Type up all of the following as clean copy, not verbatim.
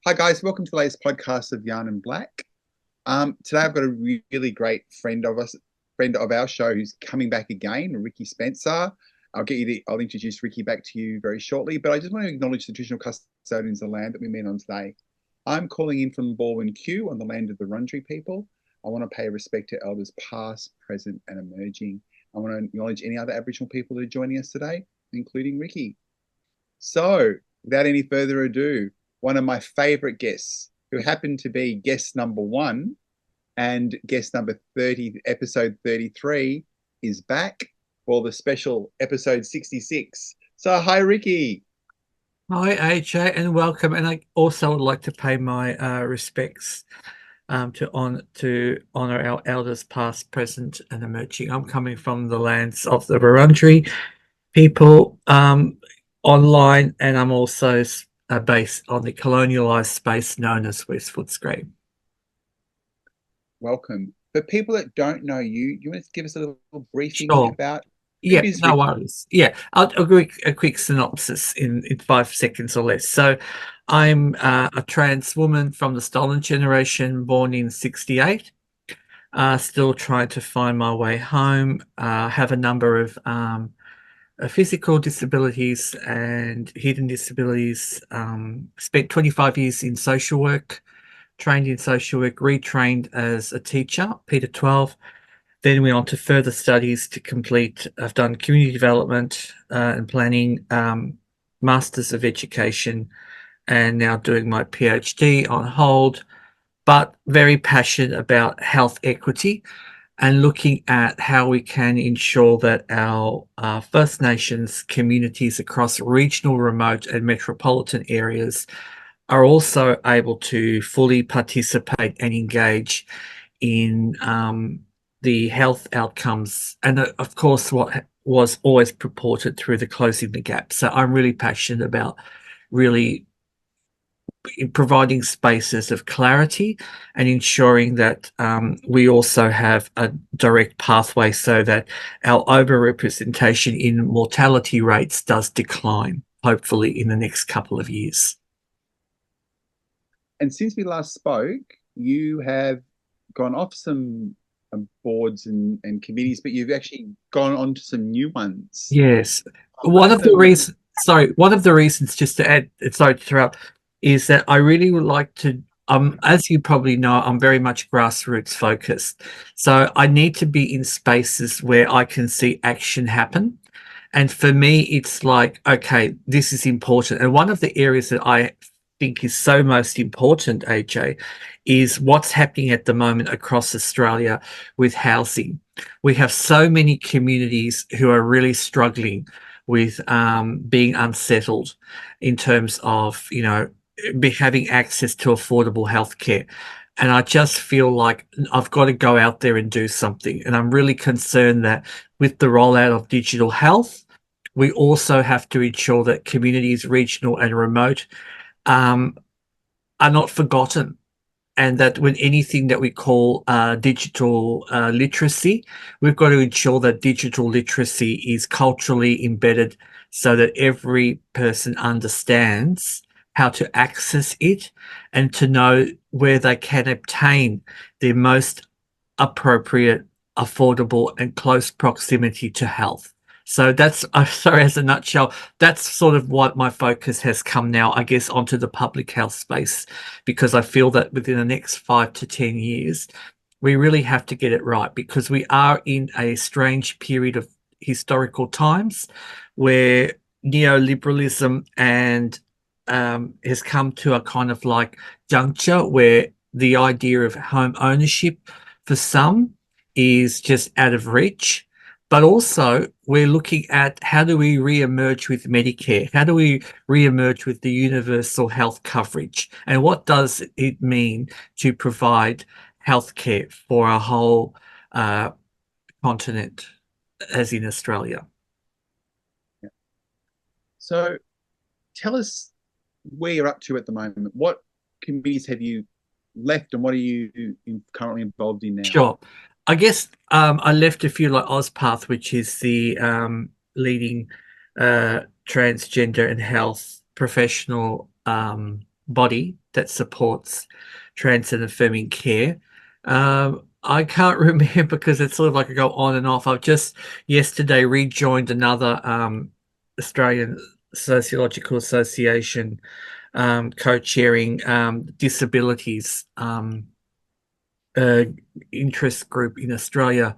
Hi guys, welcome to the latest podcast of Yarn and Black. Today I've got a really great friend of our show who's coming back again, Ricki Spencer. I'll introduce Ricki back to you very shortly, but I just want to acknowledge the traditional custodians of the land that we meet on today. I'm calling in from Balwyn Q on the land of the Wurundjeri people. I want to pay respect to elders past, present, and emerging. I want to acknowledge any other Aboriginal people that are joining us today, including Ricki. So, without any further ado, one of my favorite guests, who happened to be guest number 1 and guest number 30, episode 33, is back for the special episode 66. So, hi, Ricki. Hi, AJ, and welcome. And I also would like to pay my respects to honor our elders, past, present, and emerging. I'm coming from the lands of the Wurundjeri people online, and I'm also based on the colonialised space known as West Footscray. Welcome. For people that don't know you, you want to give us a little briefing Sure. about who Yeah, is no Ricki? worries. Yeah, I'll do a quick synopsis in 5 seconds or less. So I'm a trans woman from the stolen generation, born in 68. Still trying to find my way home. Have a number of physical disabilities and hidden disabilities. Spent 25 years in social work, trained in social work, retrained as a teacher, Peter 12. Then went on to further studies to complete. I've done community development and planning, Masters of Education, and now doing my PhD on hold, but very passionate about health equity and looking at how we can ensure that our First Nations communities across regional, remote, and metropolitan areas are also able to fully participate and engage in the health outcomes, and of course, what was always purported through the closing the gap. So I'm really passionate about really providing spaces of clarity and ensuring that we also have a direct pathway so that our overrepresentation in mortality rates does decline, hopefully in the next couple of years. And since we last spoke, you have gone off some boards and committees, but you've actually gone on to some new ones. Yes. One One of of the them, reasons, sorry, one of the reasons, just to add, sorry to interrupt, is that I really would like to, as you probably know, I'm very much grassroots focused. So I need to be in spaces where I can see action happen. And for me, it's like, okay, this is important. And one of the areas that I think is so most important, AJ, is what's happening at the moment across Australia with housing. We have so many communities who are really struggling with being unsettled in terms of, having access to affordable healthcare. And I just feel like I've got to go out there and do something. And I'm really concerned that with the rollout of digital health, we also have to ensure that communities, regional and remote, um, are not forgotten, and that when anything that we call digital literacy, we've got to ensure that digital literacy is culturally embedded so that every person understands how to access it and to know where they can obtain their most appropriate, affordable, and close proximity to health. So that's, sorry, as a nutshell, that's sort of what my focus has come now, I guess, onto the public health space, because I feel that within the next 5 to 10 years, we really have to get it right, because we are in a strange period of historical times where neoliberalism and has come to a kind of like juncture where the idea of home ownership for some is just out of reach. But also, we're looking at how do we re-emerge with Medicare? How do we re-emerge with the universal health coverage? And what does it mean to provide healthcare for a whole uh, continent, as in Australia? so tell us where you're up to at the moment. What committees have you left, and what are you currently involved in now? Sure. I guess I left a few like OzPath, which is the leading transgender and health professional body that supports trans and affirming care. I can't remember because it's sort of like I go on and off. I've just yesterday rejoined another Australian Sociological Association co-chairing disabilities interest group in Australia,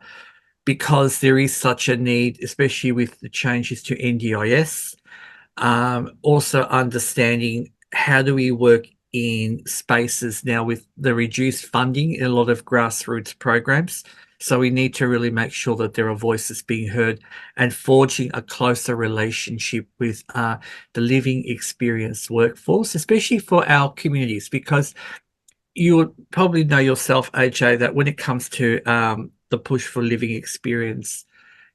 because there is such a need, especially with the changes to NDIS. Also understanding how do we work in spaces now with the reduced funding in a lot of grassroots programs. So we need to really make sure that there are voices being heard and forging a closer relationship with the living experience workforce, especially for our communities, because you would probably know yourself, AJ, that when it comes to the push for living experience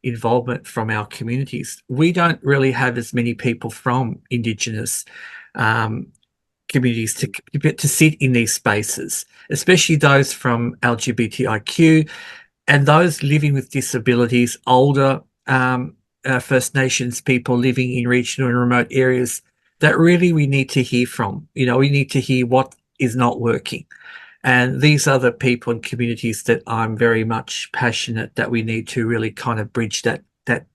involvement from our communities, we don't really have as many people from Indigenous communities to sit in these spaces, especially those from LGBTIQ and those living with disabilities, older First Nations people living in regional and remote areas that really we need to hear from. You know, we need to hear what is not working. And these are the people and communities that I'm very much passionate that we need to really kind of bridge that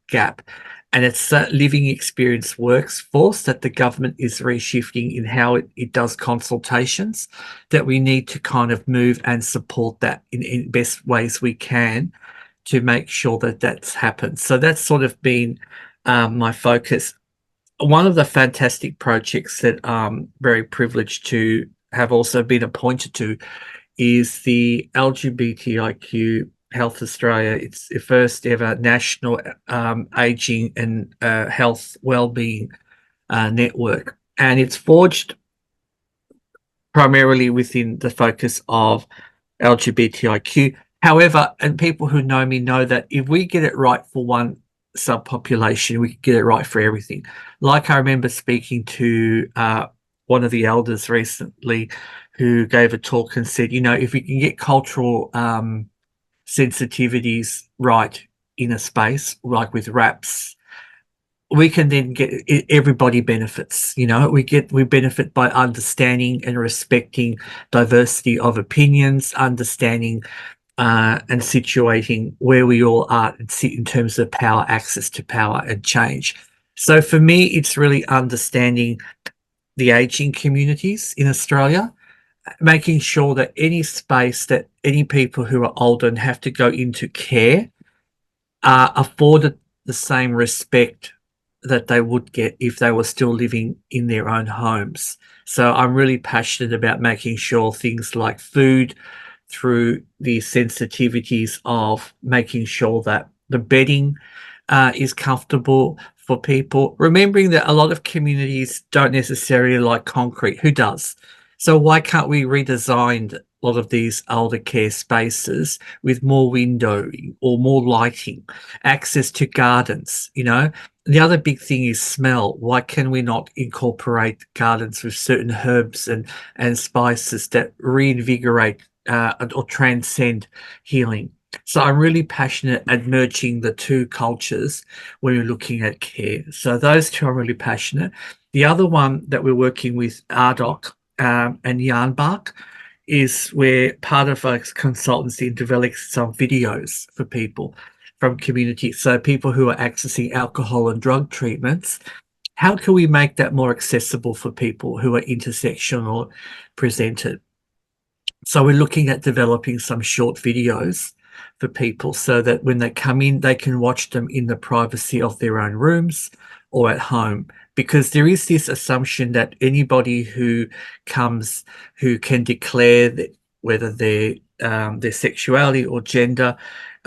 gap. And it's that living experience workforce that the government is reshifting in how it does consultations, that we need to kind of move and support that in best ways we can to make sure that that's happened. So that's sort of been my focus. One of the fantastic projects that I'm very privileged to have also been appointed to is the LGBTIQ Health Australia. It's the first ever national aging and health wellbeing network, and it's forged primarily within the focus of LGBTIQ. However, and people who know me know that if we get it right for one subpopulation, we can get it right for everything. Like I remember speaking to one of the elders recently who gave a talk and said, you know, if we can get cultural sensitivities right in a space, like with raps, we can then get everybody benefits. You know, we benefit by understanding and respecting diversity of opinions, understanding and situating where we all are in terms of power, access to power and change. So for me, it's really understanding the aging communities in Australia, making sure that any space that any people who are older and have to go into care are afforded the same respect that they would get if they were still living in their own homes. So I'm really passionate about making sure things like food, through the sensitivities of making sure that the bedding is comfortable for people, remembering that a lot of communities don't necessarily like concrete. Who does? So why can't we redesign a lot of these older care spaces with more windowing or more lighting, access to gardens, you know? The other big thing is smell. Why can we not incorporate gardens with certain herbs and spices that reinvigorate or transcend healing? So I'm really passionate at merging the two cultures when we're looking at care. So those two I'm really passionate. The other one that we're working with RDoC and YarninBlak is where part of a consultancy in developing some videos for people from communities. So people who are accessing alcohol and drug treatments, how can we make that more accessible for people who are intersectional presented? So we're looking at developing some short videos for people so that when they come in, they can watch them in the privacy of their own rooms or at home. Because there is this assumption that anybody who comes who can declare that whether their sexuality or gender,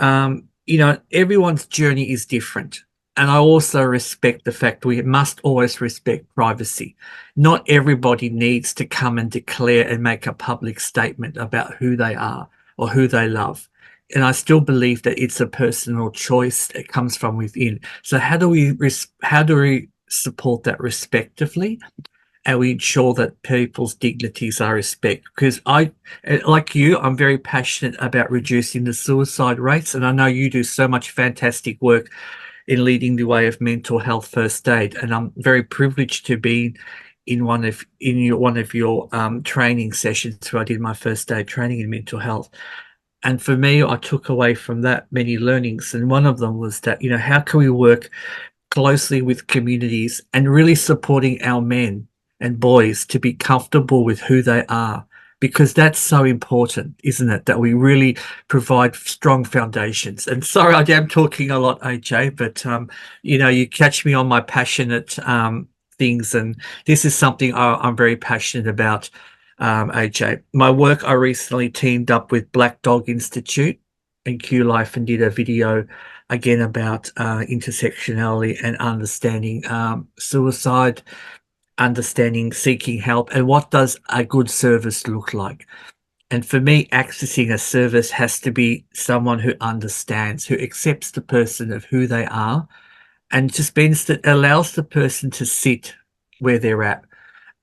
you know, everyone's journey is different. And I also respect the fact we must always respect privacy. Not everybody needs to come and declare and make a public statement about who they are or who they love. And I still believe that it's a personal choice that comes from within. So how do we support that respectively? And we ensure that people's dignities are respected. Because I, like you, I'm very passionate about reducing the suicide rates. And I know you do so much fantastic work in leading the way of mental health first aid. And I'm very privileged to be in one of your training sessions where I did my first day of training in mental health. And for me, I took away from that many learnings. And one of them was that, you know, how can we work closely with communities and really supporting our men and boys to be comfortable with who they are? Because that's so important, isn't it? That we really provide strong foundations. And sorry, I am talking a lot, AJ, but you know, you catch me on my passionate things, and this is something I'm very passionate about. AJ, my work, I recently teamed up with Black Dog Institute and Q Life and did a video again about intersectionality and understanding suicide, understanding seeking help, and what does a good service look like. And for me, accessing a service has to be someone who understands, who accepts the person of who they are, and just means that allows the person to sit where they're at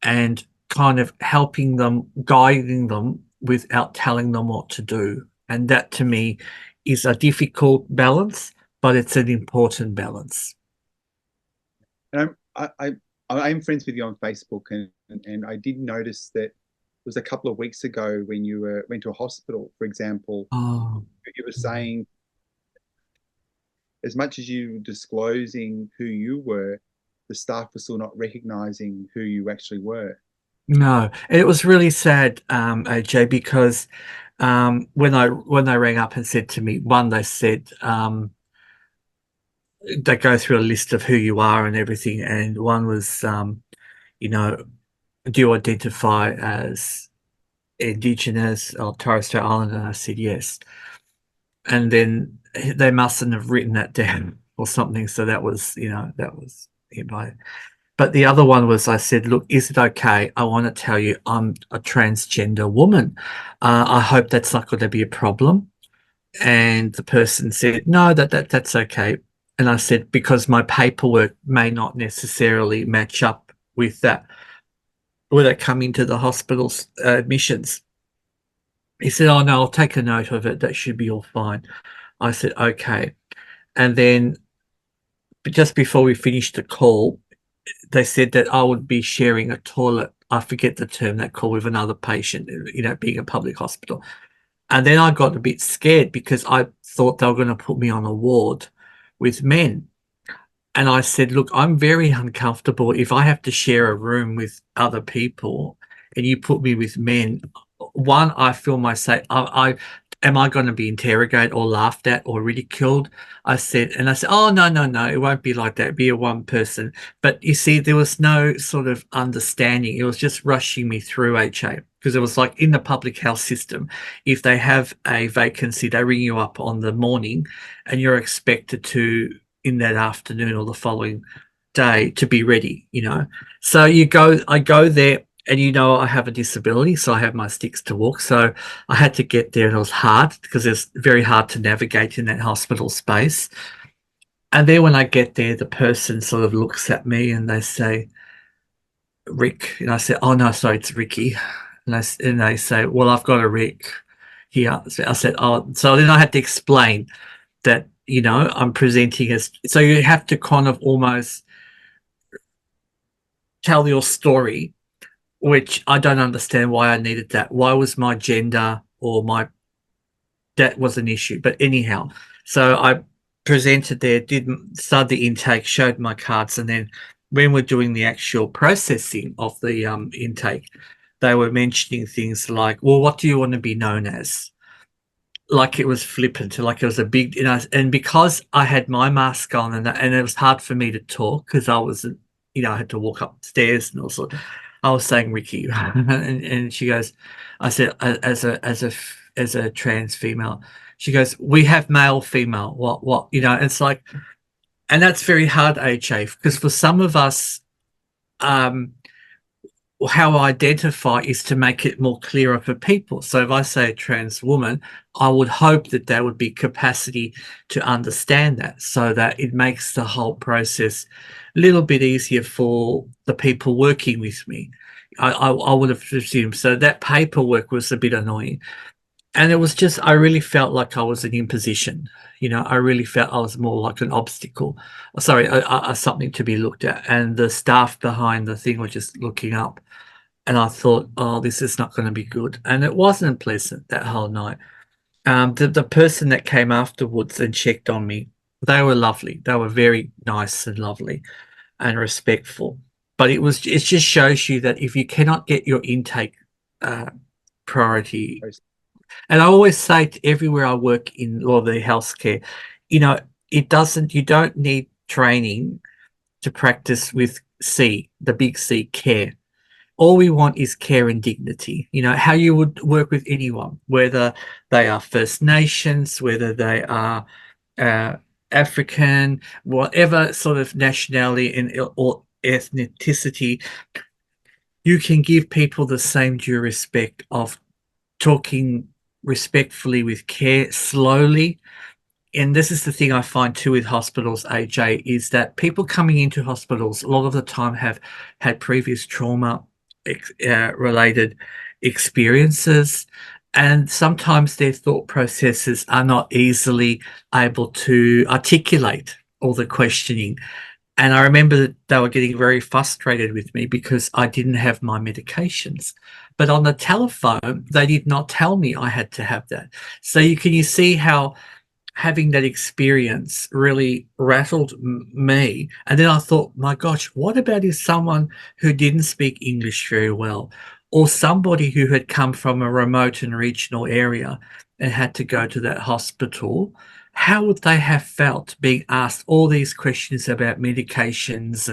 and kind of helping them, guiding them without telling them what to do. And that to me is a difficult balance, but it's an important balance. And I'm friends with you on Facebook, and I did notice that it was a couple of weeks ago when you went to a hospital, for example. Oh, you were saying, as much as you were disclosing who you were, the staff were still not recognizing who you actually were. no, it was really sad, AJ, because when they rang up and said to me, one, they said they go through a list of who you are and everything, and one was, you know, do you identify as Indigenous or Torres Strait Islander? And I said yes, and then they mustn't have written that down or something. So that was, you know, that was by. But the other one was, I said, look, is it okay? I want to tell you I'm a transgender woman. I hope that's not going to be a problem. And the person said, no, that's okay. And I said, because my paperwork may not necessarily match up with that when I come into the hospital's admissions. He said, oh, no, I'll take a note of it. That should be all fine. I said, okay. And then just before we finished the call, they said that I would be sharing a toilet. I forget the term that call with another patient, you know, being a public hospital. And then I got a bit scared because I thought they were going to put me on a ward with men. And I said, look, I'm very uncomfortable if I have to share a room with other people and you put me with men. One, I feel myself, am I going to be interrogated or laughed at or ridiculed? I said, oh, no, it won't be like that. It'll be a one person. But you see, there was no sort of understanding. It was just rushing me through HA because it was like in the public health system. If they have a vacancy, they ring you up on the morning and you're expected to, in that afternoon or the following day, to be ready, you know. So I go there. And, you know, I have a disability, so I have my sticks to walk. So I had to get there, and it was hard because it's very hard to navigate in that hospital space. And then when I get there, the person sort of looks at me and they say, Rick. And I said, oh, no, sorry, it's Ricki. And they say, well, I've got a Rick here. So I said, oh, so then I had to explain that, you know, I'm presenting as, so you have to kind of almost tell your story, which I don't understand why I needed that. Why was my gender or that was an issue? But anyhow, so I presented there, started the intake, showed my cards, and then when we're doing the actual processing of the intake, they were mentioning things like, well, what do you want to be known as? Like it was flippant, like it was a big, you know, and because I had my mask on and it was hard for me to talk because I wasn't, you know, I had to walk upstairs and also I was saying Ricki, and she goes, I said, as a trans female, she goes, we have male, female, what, you know, it's like, and that's very hard, AJ, because for some of us, how I identify is to make it more clearer for people. So if I say a trans woman, I would hope that there would be capacity to understand that so that it makes the whole process a little bit easier for the people working with me. I would have assumed. So that paperwork was a bit annoying. And it was just, I really felt like I was an imposition. I really felt I was more like an obstacle. Sorry, something to be looked at. And the staff behind the thing were just looking up. And I thought, oh, this is not going to be good. And it wasn't pleasant that whole night. The person that came afterwards and checked on me, they were lovely. They were very nice and lovely and respectful. But it just shows you that if you cannot get your intake priority, and I always say to everywhere I work in all the healthcare, you know, you don't need training to practice with C, the big C, care. All we want is care and dignity. How you would work with anyone, whether they are First Nations, whether they are uh, African, whatever sort of nationality or ethnicity, you can give people the same due respect of talking respectfully with care, slowly. And this is the thing I find too with hospitals, AJ, is that people coming into hospitals a lot of the time have had previous trauma related experiences, and sometimes their thought processes are not easily able to articulate all the questioning. And I remember that they were getting very frustrated with me because I didn't have my medications. But on the telephone, they did not tell me I had to have that. So you see how having that experience really rattled me. And then I thought, my gosh, what about if someone who didn't speak English very well, or somebody who had come from a remote and regional area and had to go to that hospital? How would they have felt being asked all these questions about medications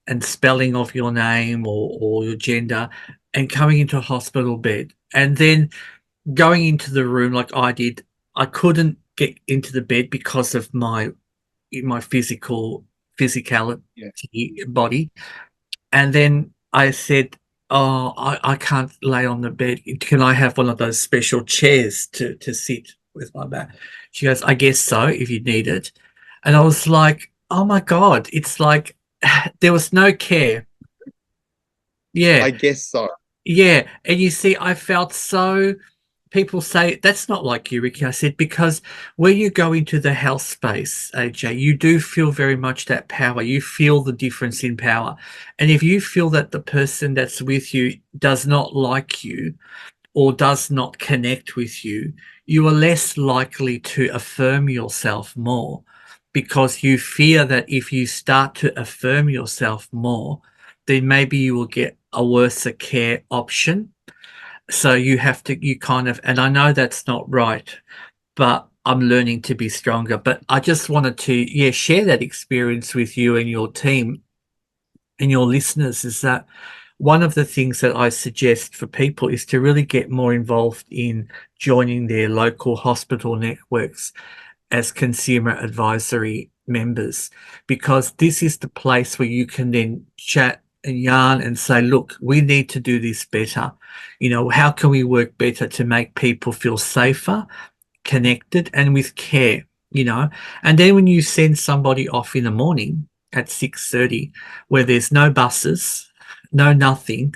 and spelling of your name or your gender, and coming into a hospital bed and then going into the room like I did? I couldn't get into the bed because of my physicality body. And then I said, oh, I can't lay on the bed. Can I have one of those special chairs to sit with my back? She goes, I guess so, if you need it. And I was like, oh my God, it's like there was no care. Yeah. I guess so. Yeah. And you see, I felt so. People say that's not like you, Ricki. I said, because when you go into the health space, AJ, you do feel very much that power. You feel the difference in power. And if you feel that the person that's with you does not like you or does not connect with you, you are less likely to affirm yourself more, because you fear that if you start to affirm yourself more, then maybe you will get a worse care option. So you kind of, and I know that's not right, but I'm learning to be stronger. But I just wanted to, yeah, share that experience with you and your team and your listeners, is that one of the things that I suggest for people is to really get more involved in joining their local hospital networks as consumer advisory members, because this is the place where you can then chat and yarn and say, look, we need to do this better. How can we work better to make people feel safer, connected, and with care? And then when you send somebody off in the morning at 6:30, where there's no buses, no nothing,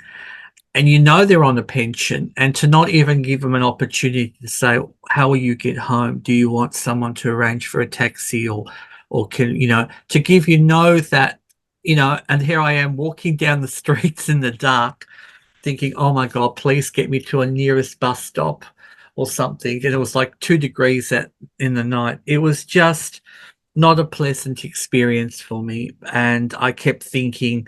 and they're on a pension, and to not even give them an opportunity to say, how will you get home? Do you want someone to arrange for a taxi, or can, to give that, and here I am walking down the streets in the dark thinking, oh my God, please get me to a nearest bus stop or something. And it was like 2 degrees in the night. It was just not a pleasant experience for me. And I kept thinking,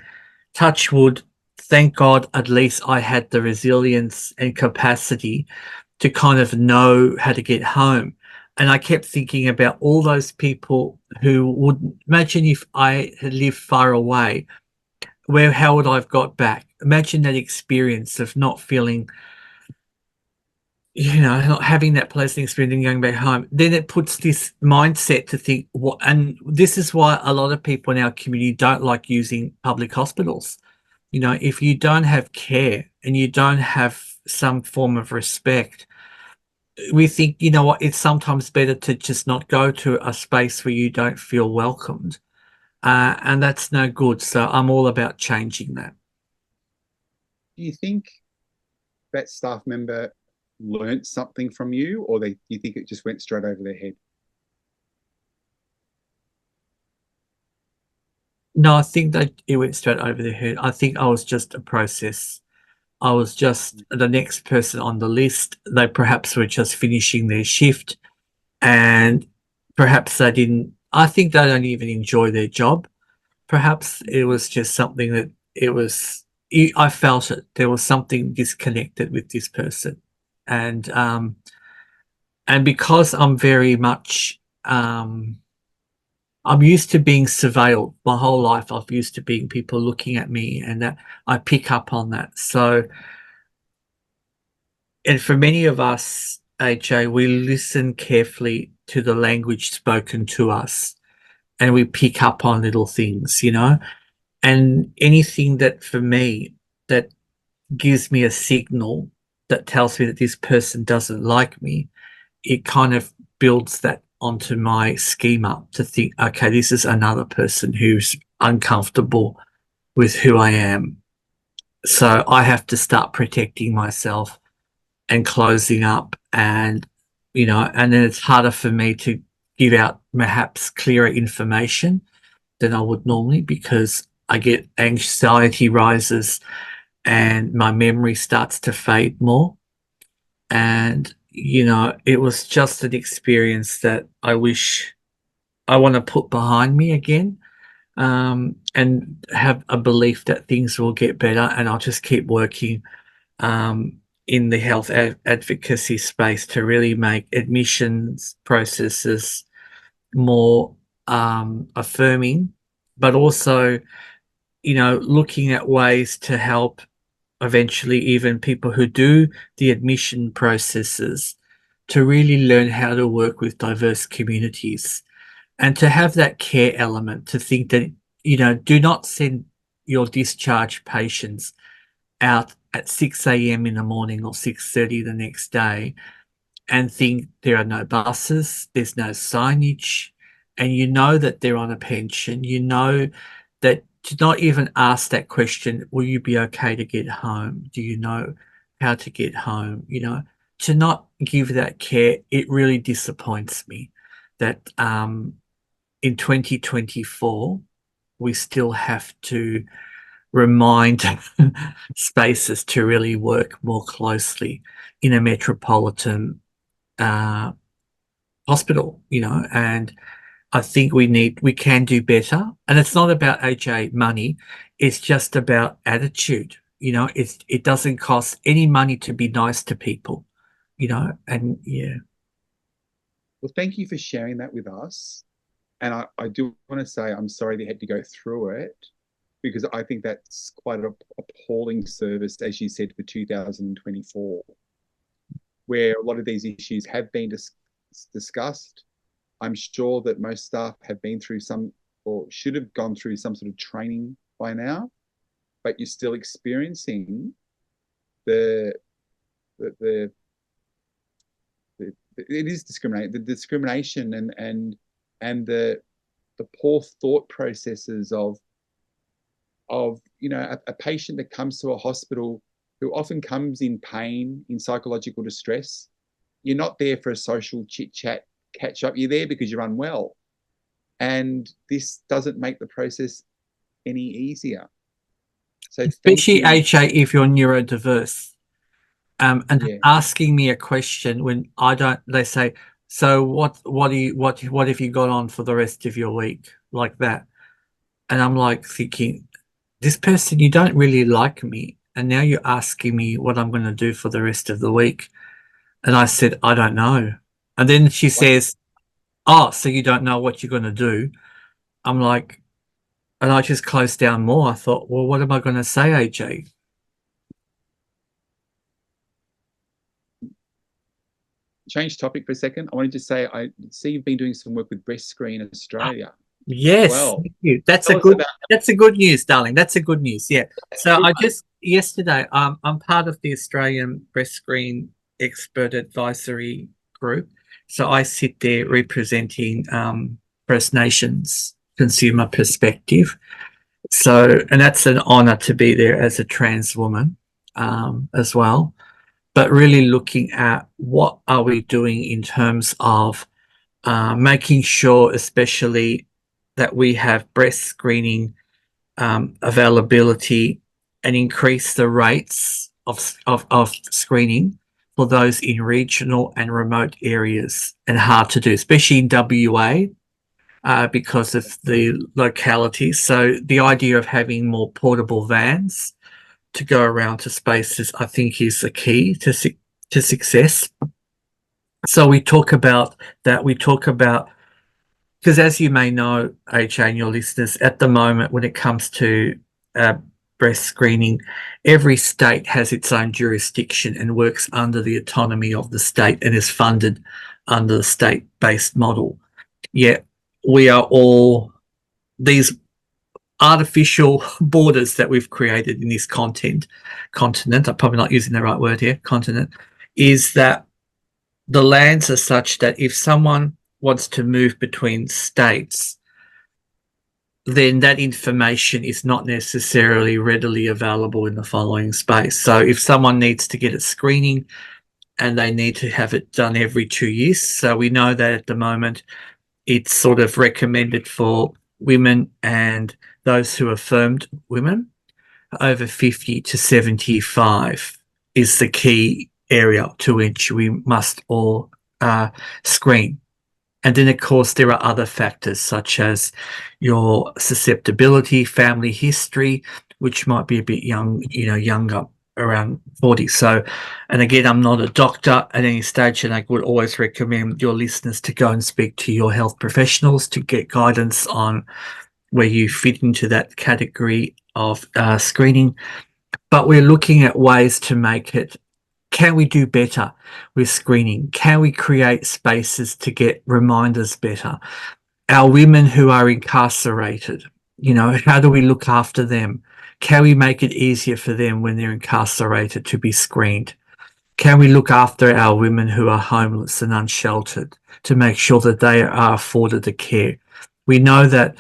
touch wood, thank God at least I had the resilience and capacity to kind of know how to get home. And I kept thinking about all those people who would imagine if I had lived far away, how would I have got back? Imagine that experience of not feeling, not having that pleasant experience and going back home. Then it puts this mindset to think, what, and this is why a lot of people in our community don't like using public hospitals. If you don't have care and you don't have some form of respect, we think, what, it's sometimes better to just not go to a space where you don't feel welcomed. And that's no good. So I'm all about changing that. Do you think that staff member learnt something from you, or you think it just went straight over their head? No, I think that it went straight over their head. I think I was just a process. I was just the next person on the list. They perhaps were just finishing their shift, and perhaps they didn't. I think they don't even enjoy their job. Perhaps it was just something that it was. I felt it. There was something disconnected with this person, and because I'm very much I'm used to being surveilled my whole life. I've used to being people looking at me, and that I pick up on that. So, and for many of us, AJ, we listen carefully to the language spoken to us, and we pick up on little things, you know. And anything that for me that gives me a signal that tells me that this person doesn't like me, it kind of builds that onto my schema to think, okay, this is another person who's uncomfortable with who I am. So I have to start protecting myself and closing up, and, you know, and then it's harder for me to give out perhaps clearer information than I would normally, because I get anxiety rises and my memory starts to fade more. And, you know, it was just an experience that I wish I want to put behind me again, and have a belief that things will get better, and I'll just keep working in the health advocacy space to really make admissions processes more affirming, but also, you know, looking at ways to help eventually even people who do the admission processes to really learn how to work with diverse communities, and to have that care element, to think that, you know, do not send your discharged patients out at 6 a.m. in the morning or 6:30 the next day and think there are no buses, there's no signage, and you know that they're on a pension. You know that to not even ask that question, will you be okay to get home? Do you know how to get home? You know, to not give that care, it really disappoints me that in 2024, we still have to remind spaces to really work more closely in a metropolitan hospital, you know. And I think we can do better. And it's not about AJ money, it's just about attitude. You know, it doesn't cost any money to be nice to people, you know. And yeah. Well, thank you for sharing that with us. And I do want to say I'm sorry they had to go through it, because I think that's quite an appalling service, as you said, for 2024, where a lot of these issues have been discussed. I'm sure that most staff have been through some, or should have gone through some sort of training by now, but you're still experiencing the it is discriminate the discrimination and the poor thought processes of you know, a patient that comes to a hospital who often comes in pain, in psychological distress. You're not there for a social chit chat, catch up. You're there because you're unwell, and this doesn't make the process any easier. So Especially AJ if you're neurodiverse. And yeah. asking me a question when I don't, they say, so what have you got on for the rest of your week, like that? And I'm like thinking, this person, you don't really like me, and now you're asking me what I'm going to do for the rest of the week. And I said, I don't know. And then she says, oh, so you don't know what you're going to do? I'm like, and I just closed down more. I thought, well, what am I going to say, AJ? Change topic for a second. I wanted to say, I see you've been doing some work with Breast Screen Australia. Yes, well, thank you. That's a good news, darling. That's a good news. Yeah. So I just yesterday, I'm part of the Australian Breast Screen Expert Advisory Group. So I sit there representing First Nations consumer perspective. So, and that's an honour to be there as a trans woman as well. but really looking at what are we doing in terms of making sure, especially, that we have breast screening availability and increase the rates of screening for those in regional and remote areas and hard to do, especially in WA because of the localities. So the idea of having more portable vans to go around to spaces, I think, is the key to success. So we talk about that. We talk about, because as you may know, AJ and your listeners, at the moment, when it comes to breast screening, every state has its own jurisdiction and works under the autonomy of the state and is funded under the state-based model. Yet we are all these artificial borders that we've created in this continent. I'm probably not using the right word here. Continent is that the lands are such that if someone wants to move between states, then that information is not necessarily readily available in the following space. So if someone needs to get a screening and they need to have it done every 2 years, so we know that at the moment it's sort of recommended for women and those who are affirmed women over 50 to 75 is the key area to which we must all screen. And then, of course, there are other factors such as your susceptibility, family history, which might be a bit younger, around 40. So, and again, I'm not a doctor at any stage, and I would always recommend your listeners to go and speak to your health professionals to get guidance on where you fit into that category of screening. But we're looking at ways to make it. Can we do better with screening? Can we create spaces to get reminders better? Our women who are incarcerated, how do we look after them? Can we make it easier for them when they're incarcerated to be screened? Can we look after our women who are homeless and unsheltered to make sure that they are afforded the care? We know that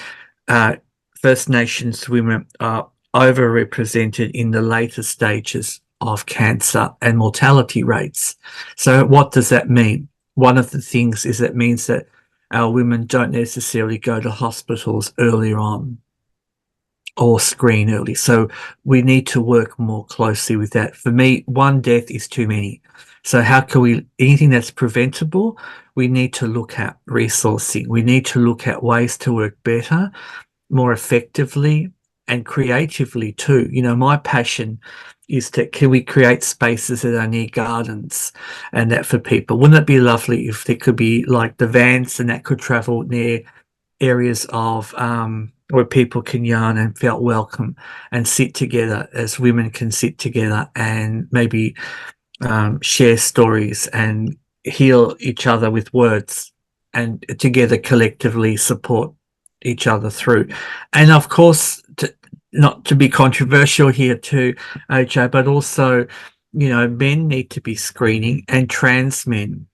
First Nations women are overrepresented in the later stages of cancer and mortality rates. So what does that mean? One of the things is it means that our women don't necessarily go to hospitals earlier on or screen early. So we need to work more closely with that. For me, one death is too many. So how can we, anything that's preventable, we need to look at resourcing. We need to look at ways to work better, more effectively, and creatively too. My passion is that can we create spaces that are near gardens and that for people? Wouldn't it be lovely if there could be like the vans and that could travel near areas of where people can yarn and felt welcome and sit together as women can sit together and maybe share stories and heal each other with words and together collectively support each other through. And of course, not to be controversial here too, AJ, but also, men need to be screening, and trans men,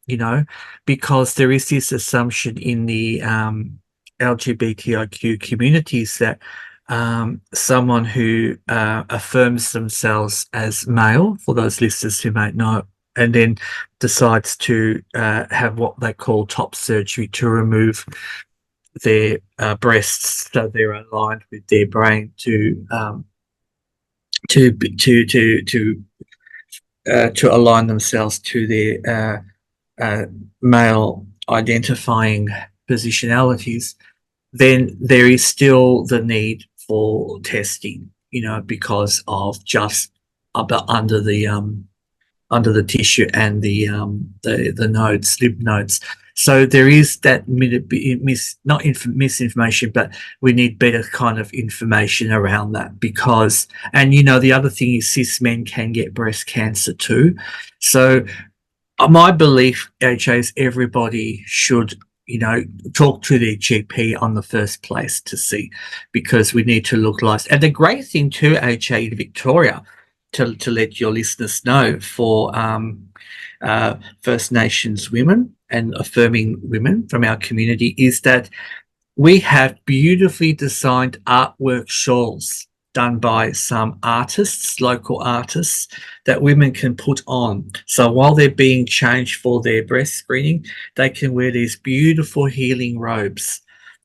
because there is this assumption in the LGBTIQ communities that someone who affirms themselves as male, for those listeners who might know, and then decides to have what they call top surgery to remove their breasts so they're aligned with their brain to align themselves to their male identifying positionalities, then there is still the need for testing, because of just under the tissue and the nodes, lymph nodes. So there is that misinformation, but we need better kind of information around that because, and the other thing is cis men can get breast cancer too. So my belief, AJ, is everybody should, talk to their GP on the first place to see, because we need to look like. And the great thing too, AJ, in Victoria, to let your listeners know, for First Nations women and affirming women from our community, is that we have beautifully designed artwork shawls done by some artists, local artists, that women can put on. So while they're being changed for their breast screening, they can wear these beautiful healing robes.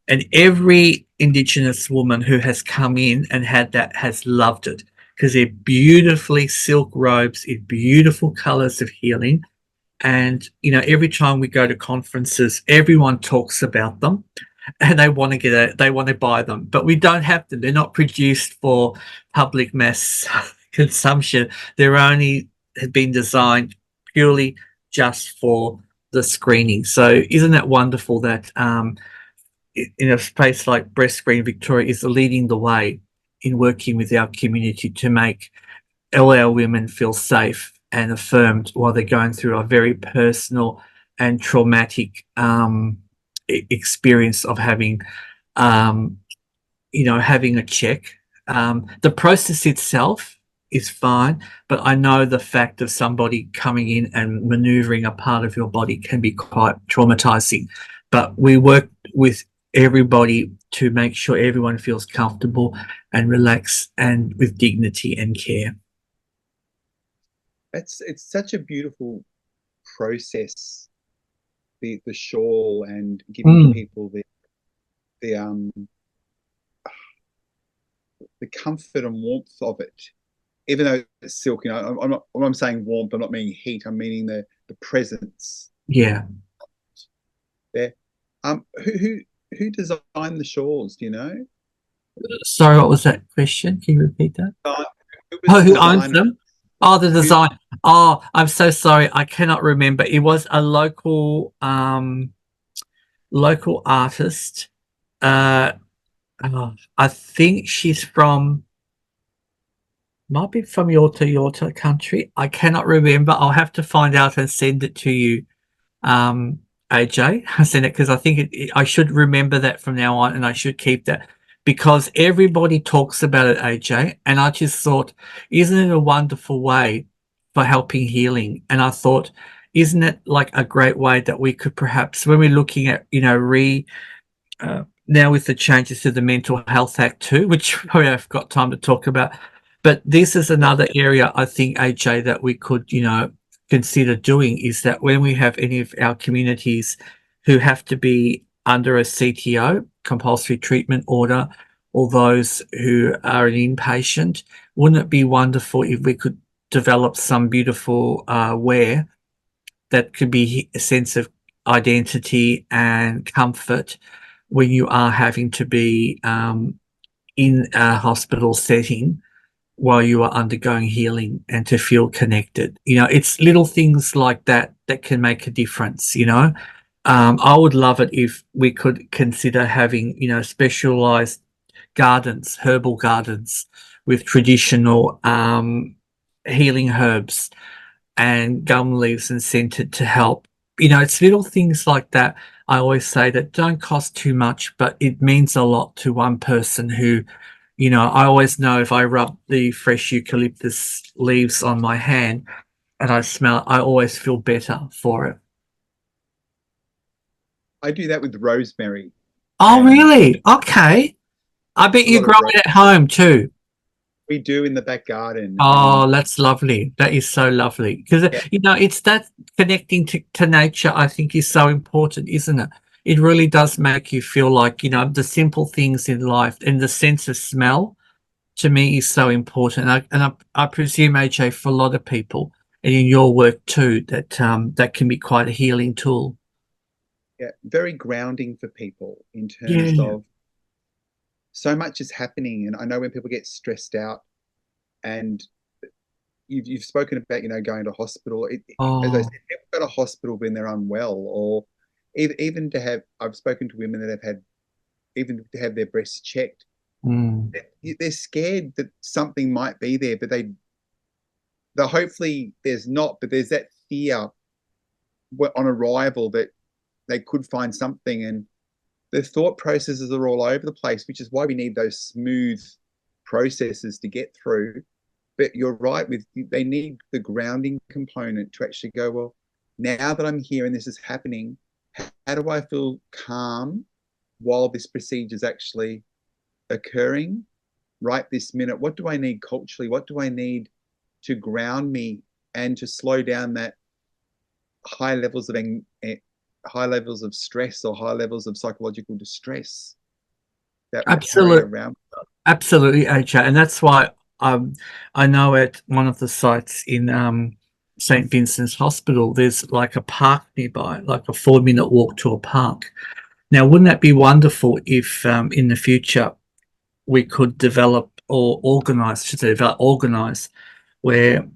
And every Indigenous woman who has come in and had that has loved it, because they're beautifully silk robes in beautiful colors of healing. And, every time we go to conferences, everyone talks about them and they want to buy them, but we don't have them. They're not produced for public mass consumption. They're only have been designed purely just for the screening. So isn't that wonderful that in a space like Breast Screen Victoria is leading the way in working with our community to make all our women feel safe and affirmed while they're going through a very personal and traumatic experience of having having a check. The process itself is fine, but I know the fact of somebody coming in and maneuvering a part of your body can be quite traumatizing. But we work with everybody to make sure everyone feels comfortable and relaxed and with dignity and care. It's such a beautiful process, the shawl and giving people the comfort and warmth of it. Even though it's silk, I'm not, when I'm saying warmth, I'm not meaning heat. I'm meaning the presence. Yeah. There. Who designed the shawls? Do you know? Sorry, what was that question? Can you repeat that? Who owns them? Oh, the design. Oh, I'm so sorry. I cannot remember. It was a local artist. I think she's might be from Yorta country. I cannot remember. I'll have to find out and send it to you, AJ. I send it because I think I should remember that from now on, and I should keep that because everybody talks about it, AJ. And I just thought, isn't it a wonderful way for helping healing? And I thought, isn't it like a great way that we could perhaps, when we're looking at, now with the changes to the Mental Health Act too, which we have got time to talk about, but this is another area I think, AJ, that we could, consider doing, is that when we have any of our communities who have to be under a CTO, compulsory treatment order, or those who are an inpatient, wouldn't it be wonderful if we could develop some beautiful wear that could be a sense of identity and comfort when you are having to be in a hospital setting while you are undergoing healing, and to feel connected. It's little things like that that can make a difference. I would love it if we could consider having, specialized gardens, herbal gardens with traditional healing herbs and gum leaves and scented to help. It's little things like that. I always say that don't cost too much, but it means a lot to one person who, I always know if I rub the fresh eucalyptus leaves on my hand and I smell it, I always feel better for it. I do that with rosemary. Oh, really? Okay. I bet you grow it at home too. We do in the back garden. Oh, that's lovely. That is so lovely. Because, it's that connecting to nature, I think, is so important, isn't it? It really does make you feel like, the simple things in life, and the sense of smell to me is so important. I presume, AJ, for a lot of people, and in your work too, that that can be quite a healing tool. Yeah, very grounding for people in terms of so much is happening. And I know when people get stressed out, and you've spoken about, going to hospital. As I said, people go to hospital when they're unwell, or even to have, I've spoken to women that have had, even to have their breasts checked. They're scared that something might be there, but they hopefully there's not, but there's that fear on arrival that they could find something, and the thought processes are all over the place, which is why we need those smooth processes to get through. But you're right, they need the grounding component to actually go, well, now that I'm here and this is happening, how do I feel calm while this procedure is actually occurring? right this minute? What do I need culturally? What do I need to ground me and to slow down that high levels of stress or high levels of psychological distress that we're carrying Absolutely. around? Absolutely, AJ, and that's why I know at one of the sites in St. Vincent's Hospital, there's like a park nearby, like a 4-minute walk to a park. Now, wouldn't that be wonderful if in the future we could develop or organise where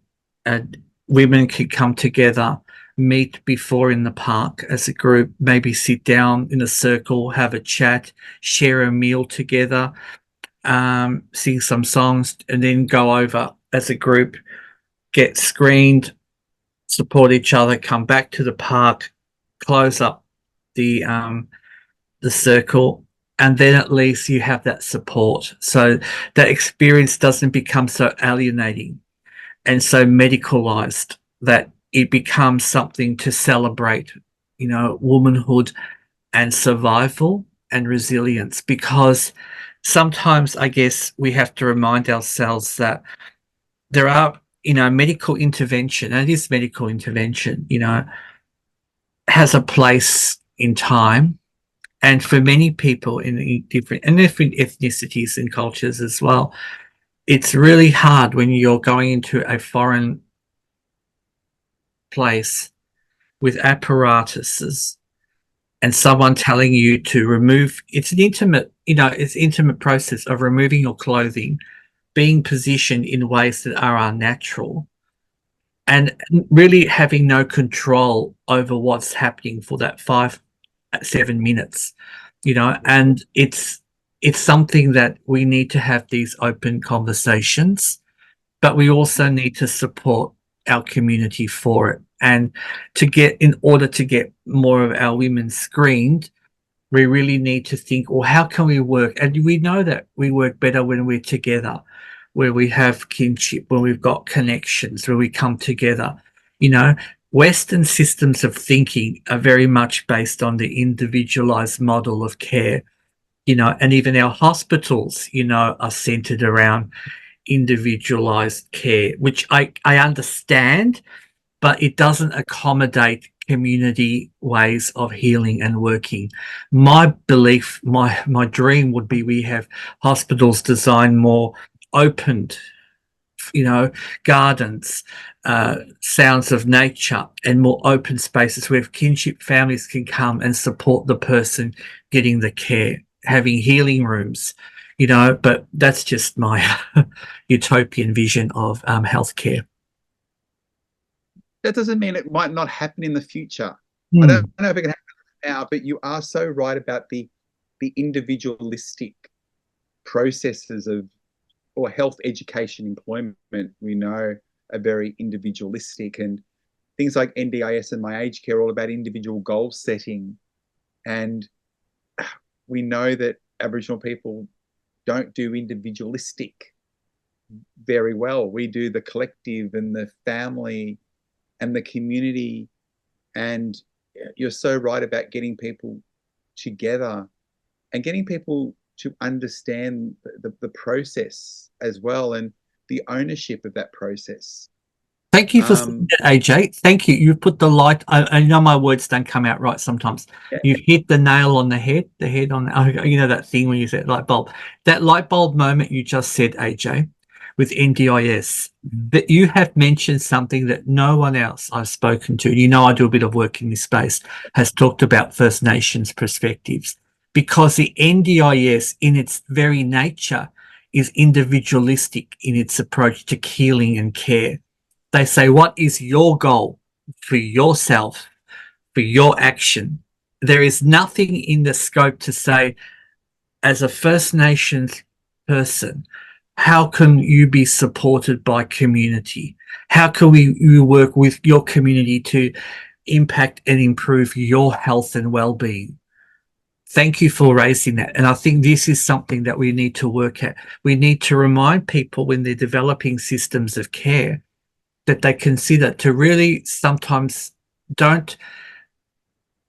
uh, women could come together, meet before in the park as a group, maybe sit down in a circle, have a chat, share a meal together, sing some songs, and then go over as a group, get screened, support each other, come back to the park, close up the circle, and then at least you have that support. So that experience doesn't become so alienating and so medicalized that it becomes something to celebrate, womanhood and survival and resilience. Because sometimes I guess we have to remind ourselves that there are, medical intervention, and it is medical intervention, has a place in time. And for many people in different ethnicities and cultures as well, it's really hard when you're going into a foreign place with apparatuses and someone telling you to remove. It's an intimate process of removing your clothing, being positioned in ways that are unnatural, and really having no control over what's happening for that 5-7 minutes, and it's something that we need to have these open conversations, but we also need to support our community for it. And in order to get more of our women screened, we really need to think, well, how can we work? And we know that we work better when we're together, where we have kinship, when we've got connections, where we come together. Western systems of thinking are very much based on the individualized model of care, and even our hospitals, are centered around individualized care, which I understand, but it doesn't accommodate community ways of healing and working. My belief, my dream would be we have hospitals designed more opened, gardens, sounds of nature, and more open spaces where kinship families can come and support the person getting the care, having healing rooms, but that's just my utopian vision of healthcare. That doesn't mean it might not happen in the future. I Mm. don't know if it can happen now, but you are so right about the individualistic processes of, or health, education, employment, we know are very individualistic, and things like NDIS and My Aged Care are all about individual goal setting. And we know that Aboriginal people don't do individualistic very well. We do the collective and the family and the community. And you're so right about getting people together and getting people to understand the process as well, and the ownership of that process. Thank you for saying that, AJ. Thank you. You've put the light. I know my words don't come out right sometimes. Yeah. You've hit the nail on the head. That thing when you said light bulb. That light bulb moment you just said, AJ, with NDIS, that you have mentioned something that no one else I've spoken to, I do a bit of work in this space, has talked about First Nations perspectives, because the NDIS in its very nature is individualistic in its approach to healing and care. They say, what is your goal for yourself, for your action? There is nothing in the scope to say, as a First Nations person, how can you be supported by community? How can you work with your community to impact and improve your health and well-being? Thank you for raising that. And I think this is something that we need to work at. We need to remind people when they're developing systems of care that they consider to really sometimes don't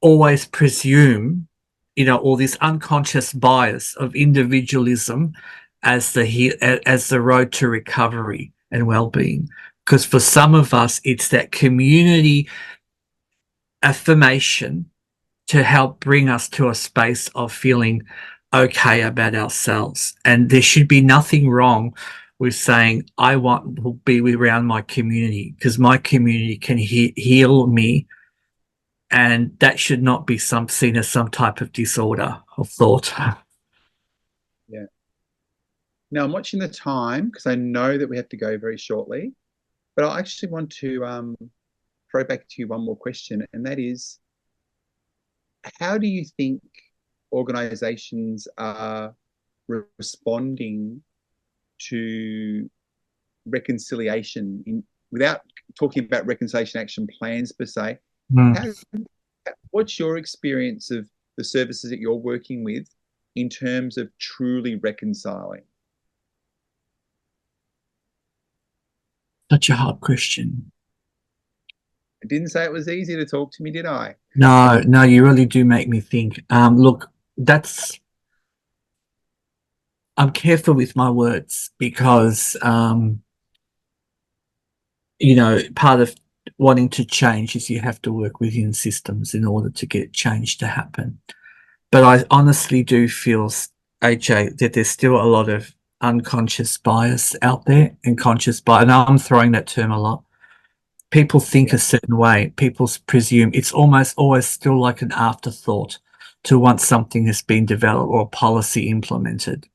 always presume, all this unconscious bias of individualism as the road to recovery and well-being. Because for some of us, it's that community affirmation to help bring us to a space of feeling okay about ourselves. And there should be nothing wrong with saying, I want to be around my community because my community can heal me. And that should not be seen as some type of disorder of thought. Yeah. Now I'm watching the time because I know that we have to go very shortly, but I actually want to throw back to you one more question, and that is, how do you think organizations are responding to reconciliation without talking about reconciliation action plans per se? What's your experience of the services that you're working with in terms of truly reconciling? Such a hard question. I didn't say it was easy to talk to me, did I? No, you really do make me think. Look, I'm careful with my words because, part of wanting to change is you have to work within systems in order to get change to happen. But I honestly do feel, AJ, that there's still a lot of unconscious bias out there, and conscious bias. And I'm throwing that term a lot. People think a certain way. People presume it's almost always still like an afterthought to once something has been developed or a policy implemented.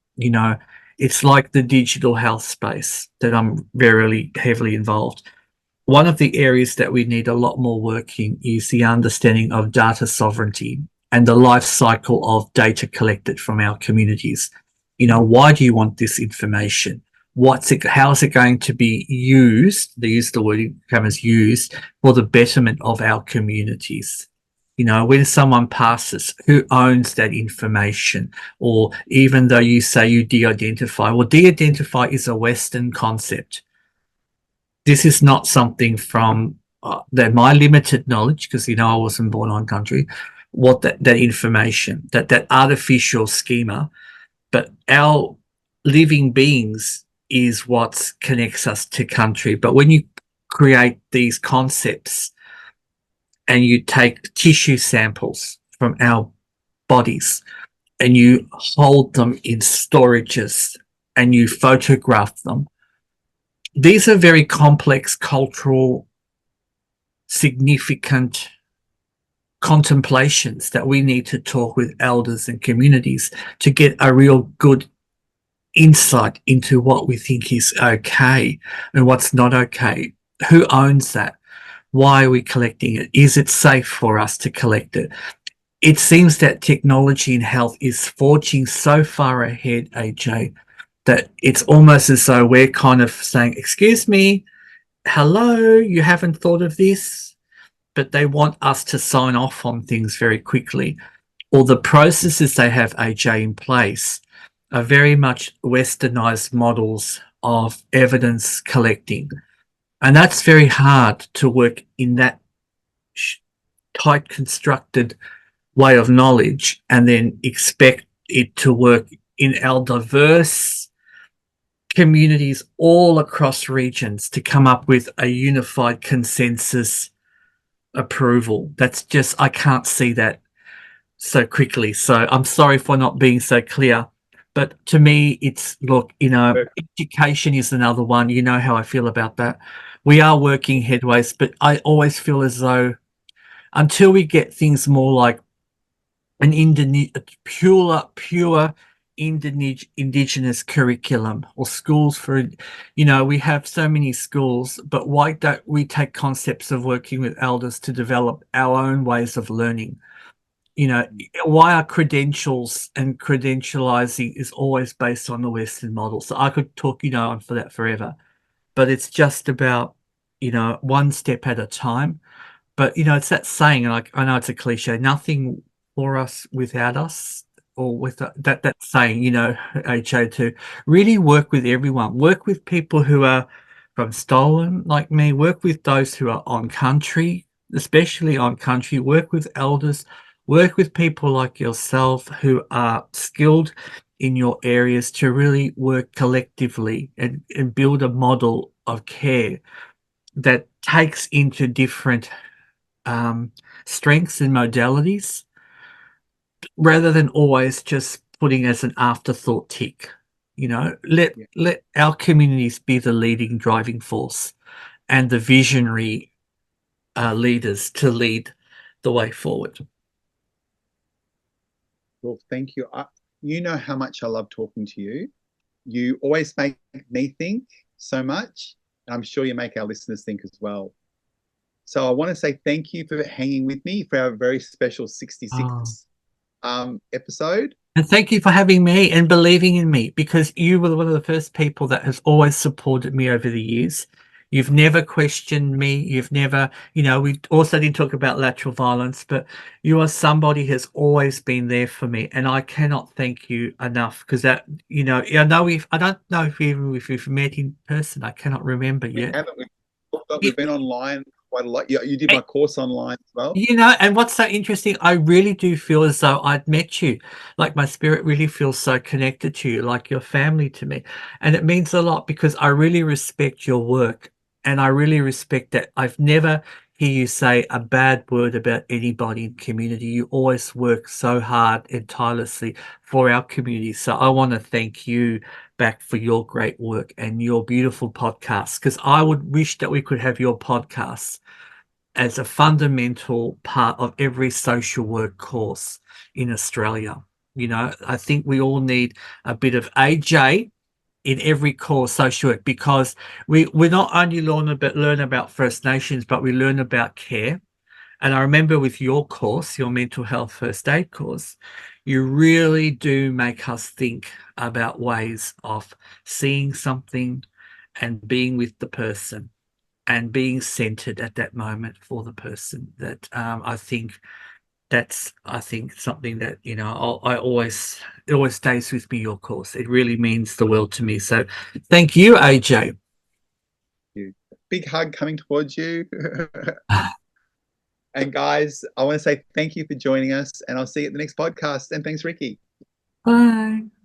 It's like the digital health space that I'm very heavily involved. One of the areas that we need a lot more work in is the understanding of data sovereignty and the life cycle of data collected from our communities. Why do you want this information? How is it going to be used? They use the word as used for the betterment of our communities. When someone passes, who owns that information? Or even though you say you de-identify, well, de-identify is a Western concept. This is not something from my limited knowledge, because I wasn't born on country. What that information, that artificial schema, but our living beings is what connects us to country. But when you create these concepts and you take tissue samples from our bodies and you hold them in storages and you photograph them, these are very complex, cultural, significant contemplations that we need to talk with elders and communities to get a real good insight into what we think is okay and what's not okay. Who owns that? Why are we collecting it? Is it safe for us to collect it? It seems that technology in health is forging so far ahead, AJ, that it's almost as though we're kind of saying, excuse me, hello, you haven't thought of this? But they want us to sign off on things very quickly. Or the processes they have, AJ, in place are very much westernized models of evidence collecting. And that's very hard to work in that tight constructed way of knowledge and then expect it to work in our diverse communities all across regions to come up with a unified consensus approval. That's just, I can't see that so quickly. So I'm sorry for not being so clear. But to me, it's, look, education is another one. You know how I feel about that. We are working headways, but I always feel as though until we get things more like an pure indigenous curriculum or schools for, we have so many schools, but why don't we take concepts of working with elders to develop our own ways of learning? Why are credentials and credentializing is always based on the Western model? So I could talk, on for that forever, but it's just about, one step at a time. But, it's that saying, and I know it's a cliche, nothing for us without us, or with that saying, HO, to really work with everyone, work with people who are from stolen like me, work with those who are on country, especially on country, work with elders, work with people like yourself who are skilled in your areas to really work collectively and build a model of care that takes into different strengths and modalities rather than always just putting as an afterthought tick. Yeah. Let our communities be the leading driving force and the visionary leaders to lead the way forward. Well, thank you. You know how much I love talking to you. You always make me think so much. And I'm sure you make our listeners think as well. So I want to say thank you for hanging with me for our very special 66th episode. And thank you for having me and believing in me, because you were one of the first people that has always supported me over the years. You've never questioned me. You've never, we also didn't talk about lateral violence, but you are somebody who's always been there for me. And I cannot thank you enough, because that, I don't know if we've met in person. I cannot remember yet. We've been online quite a lot. You did my course online as well. And what's so interesting, I really do feel as though I'd met you. Like, my spirit really feels so connected to you, like your family to me. And it means a lot because I really respect your work. And I really respect that I've never hear you say a bad word about anybody in community. You always work so hard and tirelessly for our community. So I want to thank you back for your great work and your beautiful podcast, because I would wish that we could have your podcasts as a fundamental part of every social work course in Australia. I think we all need a bit of AJ in every course social work, because we not only learn about First Nations, but we learn about care. And I remember with your course, your mental health first aid course, you really do make us think about ways of seeing something and being with the person and being centered at that moment for the person. That I think something that it always stays with me. Your course, it really means the world to me. So thank you, AJ. Big hug coming towards you. And guys, I want to say thank you for joining us, and I'll see you at the next podcast. And thanks, Ricki. Bye.